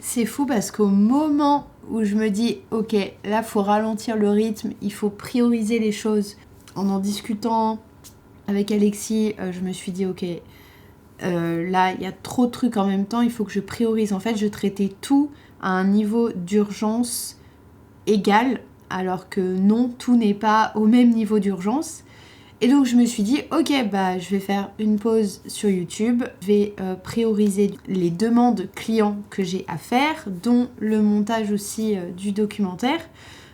C'est fou parce qu'au moment où je me dis « Ok, là, faut ralentir le rythme, il faut prioriser les choses », en discutant avec Alexis, je me suis dit « Ok, là, il y a trop de trucs en même temps, il faut que je priorise. » En fait, je traitais tout à un niveau d'urgence égal, alors que non, tout n'est pas au même niveau d'urgence. Et donc je me suis dit, ok, je vais faire une pause sur YouTube, je vais prioriser les demandes clients que j'ai à faire, dont le montage aussi du documentaire.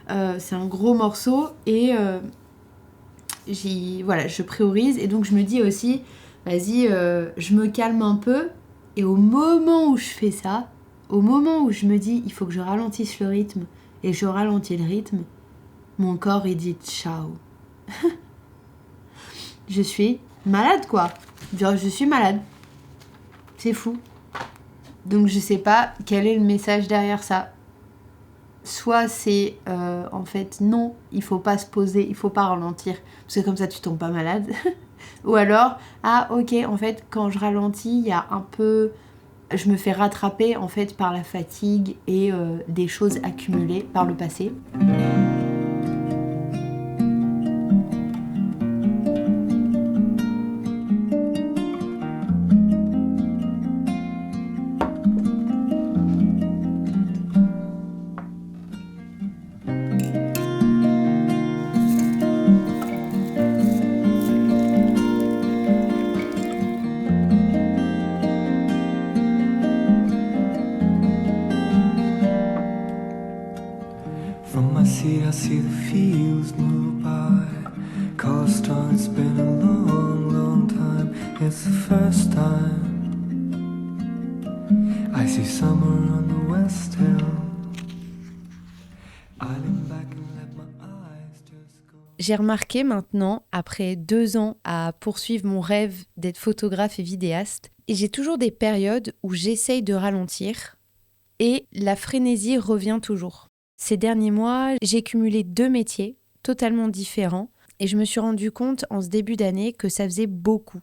C'est un gros morceau et je priorise. Et donc je me dis aussi, vas-y, je me calme un peu. Et au moment où je fais ça, au moment où je me dis, il faut que je ralentisse le rythme, et je ralentis le rythme, mon corps il dit ciao. Je suis malade quoi. Genre je suis malade. C'est fou. Donc je sais pas quel est le message derrière ça. Soit c'est en fait non, il faut pas se poser, il faut pas ralentir, parce que comme ça tu tombes pas malade. Ou alors, ah ok, en fait quand je ralentis, il y a un peu... Je me fais rattraper en fait par la fatigue et des choses accumulées par le passé. I see the fields move by. Coastal, it's been a long, long time. It's the first time I see summer on the west hill. I lean back and let my eyes just go. J'ai remarqué maintenant, après 2 ans à poursuivre mon rêve d'être photographe et vidéaste, et j'ai toujours des périodes où j'essaye de ralentir et la frénésie revient toujours. Ces derniers mois, j'ai cumulé 2 métiers totalement différents et je me suis rendu compte en ce début d'année que ça faisait beaucoup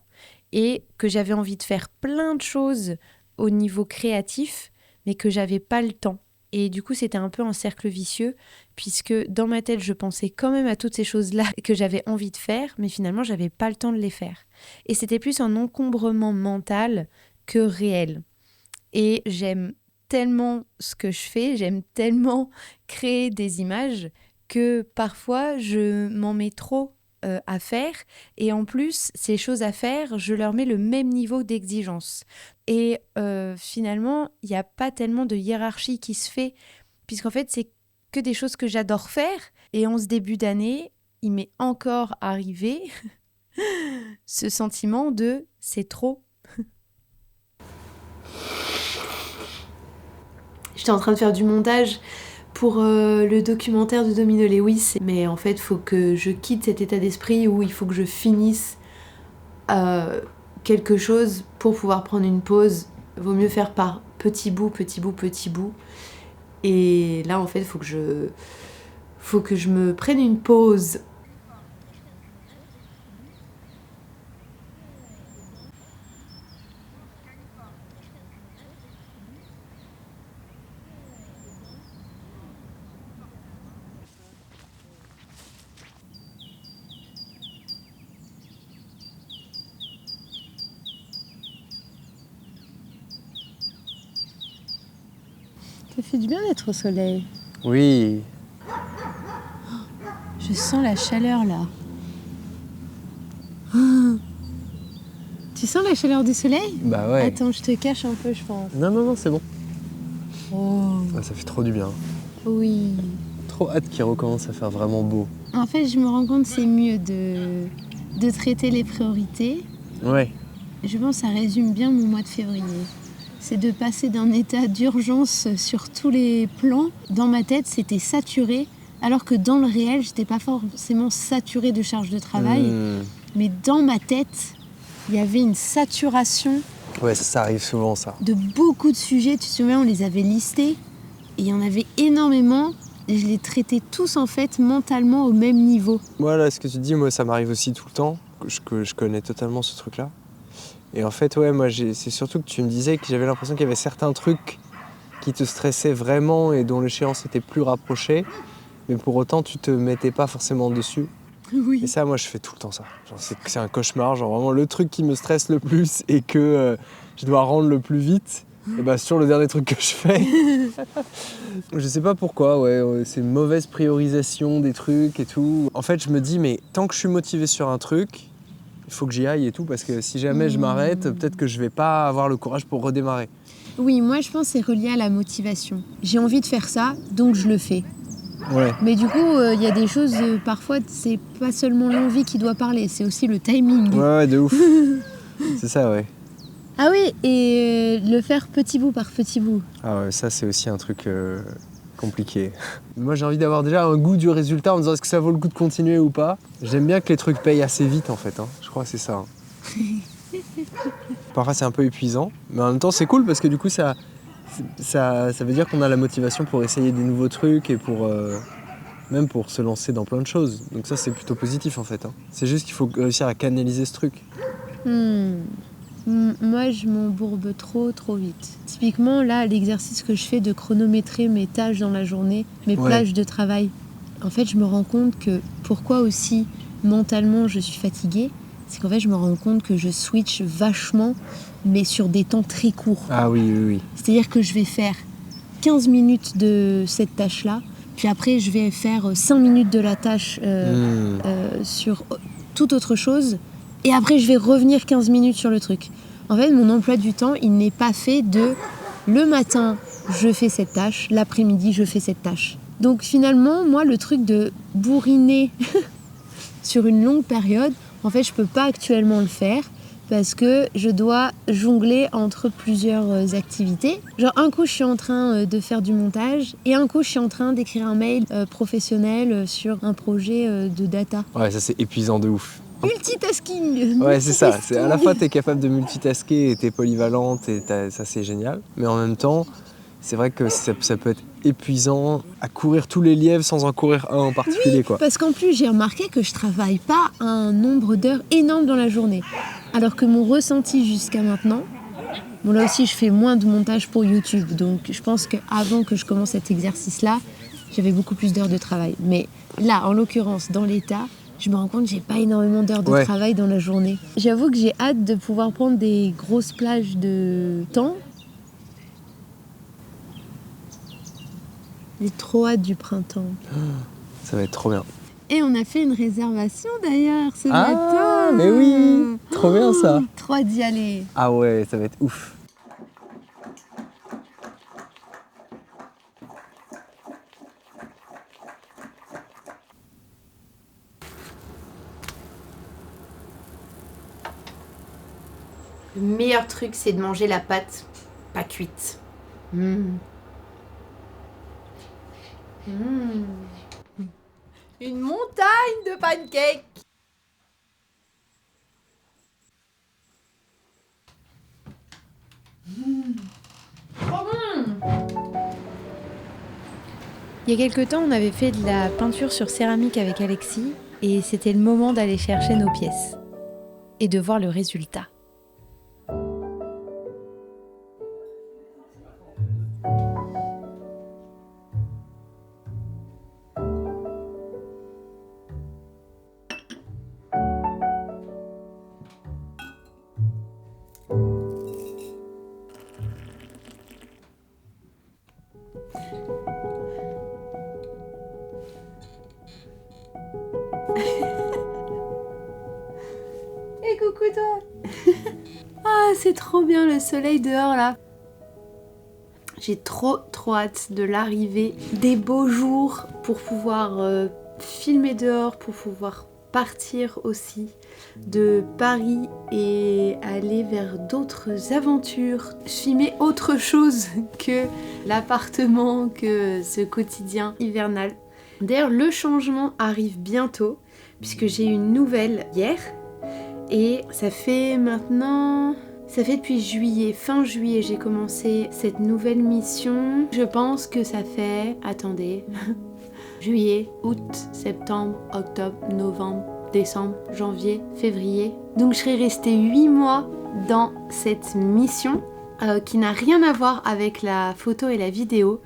et que j'avais envie de faire plein de choses au niveau créatif, mais que j'avais pas le temps. Et du coup, c'était un peu un cercle vicieux, puisque dans ma tête, je pensais quand même à toutes ces choses-là que j'avais envie de faire, mais finalement, j'avais pas le temps de les faire. Et c'était plus un encombrement mental que réel. Et j'aime tellement ce que je fais, j'aime tellement créer des images que parfois, je m'en mets trop à faire. Et en plus, ces choses à faire, je leur mets le même niveau d'exigence. Et finalement, il n'y a pas tellement de hiérarchie qui se fait, puisqu'en fait, c'est que des choses que j'adore faire. Et en ce début d'année, il m'est encore arrivé ce sentiment de « c'est trop ». J'étais en train de faire du montage pour le documentaire de Domino Lewis, mais en fait, il faut que je quitte cet état d'esprit où il faut que je finisse quelque chose pour pouvoir prendre une pause. Vaut mieux faire par petits bouts, petits bouts, petits bouts. Et là, en fait, il faut que je me prenne une pause. Ça fait du bien d'être au soleil. Oui. Je sens la chaleur là. Oh. Tu sens la chaleur du soleil ? Bah ouais. Attends, je te cache un peu, je pense. Non, c'est bon. Oh. Ah, ça fait trop du bien. Oui. Trop hâte qu'il recommence à faire vraiment beau. En fait, je me rends compte que c'est mieux de traiter les priorités. Ouais. Je pense que ça résume bien mon mois de février. C'est de passer d'un état d'urgence sur tous les plans. Dans ma tête, c'était saturé, alors que dans le réel, j'étais pas forcément saturée de charge de travail. Mais dans ma tête, il y avait une saturation. Ouais, ça arrive souvent, ça. De beaucoup de sujets. Tu te souviens, on les avait listés. Et il y en avait énormément. Et je les traitais tous, en fait, mentalement au même niveau. Voilà, ce que tu dis, moi, ça m'arrive aussi tout le temps. Que je connais totalement ce truc-là. Et en fait, ouais, moi, c'est surtout que tu me disais que j'avais l'impression qu'il y avait certains trucs qui te stressaient vraiment et dont l'échéance était plus rapprochée, mais pour autant tu te mettais pas forcément dessus. Oui. Et ça, moi, je fais tout le temps ça. Genre, c'est un cauchemar, genre vraiment le truc qui me stresse le plus et que je dois rendre le plus vite, et bah sur le dernier truc que je fais. Je sais pas pourquoi, c'est une mauvaise priorisation des trucs et tout. En fait, je me dis, mais tant que je suis motivé sur un truc, il faut que j'y aille et tout, parce que si jamais je m'arrête, peut-être que je vais pas avoir le courage pour redémarrer. Oui, moi je pense que c'est relié à la motivation. J'ai envie de faire ça, donc je le fais. Ouais. Mais du coup, il y a des choses, parfois, c'est pas seulement l'envie qui doit parler, c'est aussi le timing. Ouais, de ouf. C'est ça, ouais. Ah oui, et le faire petit bout par petit bout. Ah ouais, ça, c'est aussi un truc compliqué. Moi, j'ai envie d'avoir déjà un goût du résultat en me disant est-ce que ça vaut le coup de continuer ou pas. J'aime bien que les trucs payent assez vite, en fait. Je crois que c'est ça. Parfois, c'est un peu épuisant, mais en même temps, c'est cool parce que du coup, ça veut dire qu'on a la motivation pour essayer des nouveaux trucs et même pour se lancer dans plein de choses. Donc ça, c'est plutôt positif, en fait. C'est juste qu'il faut réussir à canaliser ce truc. Moi, je m'embourbe trop vite. Typiquement, là, l'exercice que je fais de chronométrer mes tâches dans la journée, mes plages de travail, en fait, je me rends compte que pourquoi aussi mentalement je suis fatiguée, c'est qu'en fait, je me rends compte que je switch vachement, mais sur des temps très courts. Ah oui. C'est-à-dire que je vais faire 15 minutes de cette tâche-là, puis après, je vais faire 5 minutes de la tâche sur toute autre chose, et après, je vais revenir 15 minutes sur le truc. En fait, mon emploi du temps, il n'est pas fait de le matin, je fais cette tâche, l'après-midi, je fais cette tâche. Donc finalement, moi, le truc de bourriner sur une longue période, en fait, je peux pas actuellement le faire parce que je dois jongler entre plusieurs activités. Genre, un coup, je suis en train de faire du montage et un coup, je suis en train d'écrire un mail professionnel sur un projet de data. Ouais, ça, c'est épuisant de ouf. Multitasking. Ouais, c'est ça. C'est à la fois, t'es capable de multitasker et t'es polyvalente et ça, c'est génial. Mais en même temps, c'est vrai que ça peut être épuisant à courir tous les lièvres sans en courir un en particulier, quoi. Parce qu'en plus, j'ai remarqué que je travaille pas un nombre d'heures énorme dans la journée. Alors que mon ressenti jusqu'à maintenant, bon là aussi je fais moins de montage pour YouTube, donc je pense qu'avant que je commence cet exercice-là, j'avais beaucoup plus d'heures de travail. Mais là, en l'occurrence, dans l'état, je me rends compte que j'ai pas énormément d'heures de travail dans la journée. J'avoue que j'ai hâte de pouvoir prendre des grosses plages de temps. J'ai trop hâte du printemps. Ça va être trop bien. Et on a fait une réservation d'ailleurs ce matin. Mais oui, trop bien ça. Trop hâte d'y aller. Ah ouais, ça va être ouf. Le meilleur truc, c'est de manger la pâte pas cuite. Une montagne de pancakes. Il y a quelque temps, on avait fait de la peinture sur céramique avec Alexis et c'était le moment d'aller chercher nos pièces et de voir le résultat. Et coucou toi. Ah, c'est trop bien le soleil dehors là. J'ai trop hâte de l'arrivée des beaux jours pour pouvoir filmer dehors, pour pouvoir partir aussi de Paris et aller vers d'autres aventures, filmer autre chose que l'appartement, que ce quotidien hivernal. D'ailleurs, le changement arrive bientôt puisque j'ai eu une nouvelle hier et ça fait depuis juillet, fin juillet, j'ai commencé cette nouvelle mission. Je pense que ça fait, attendez, juillet, août, septembre, octobre, novembre, décembre, janvier, février. Donc je serai restée 8 mois dans cette mission. qui n'a rien à voir avec la photo et la vidéo.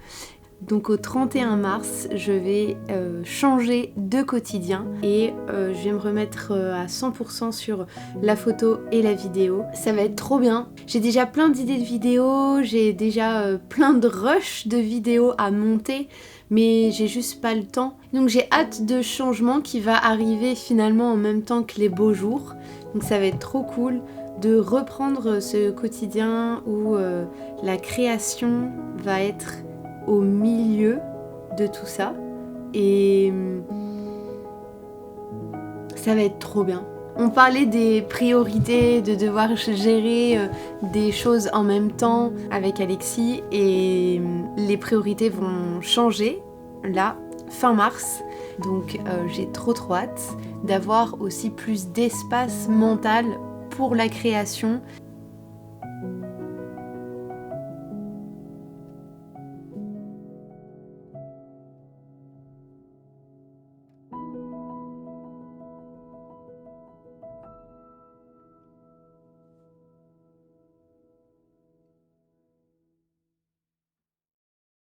Donc au 31 mars, je vais changer de quotidien et je vais me remettre à 100% sur la photo et la vidéo. Ça va être trop bien. J'ai déjà plein d'idées de vidéos, j'ai déjà plein de rushs de vidéos à monter, mais j'ai juste pas le temps. Donc j'ai hâte de changement qui va arriver finalement en même temps que les beaux jours. Donc ça va être trop cool de reprendre ce quotidien où la création va être au milieu de tout ça et ça va être trop bien. On parlait des priorités, de devoir gérer des choses en même temps avec Alexis et les priorités vont changer là, fin mars. Donc j'ai trop hâte d'avoir aussi plus d'espace mental pour la création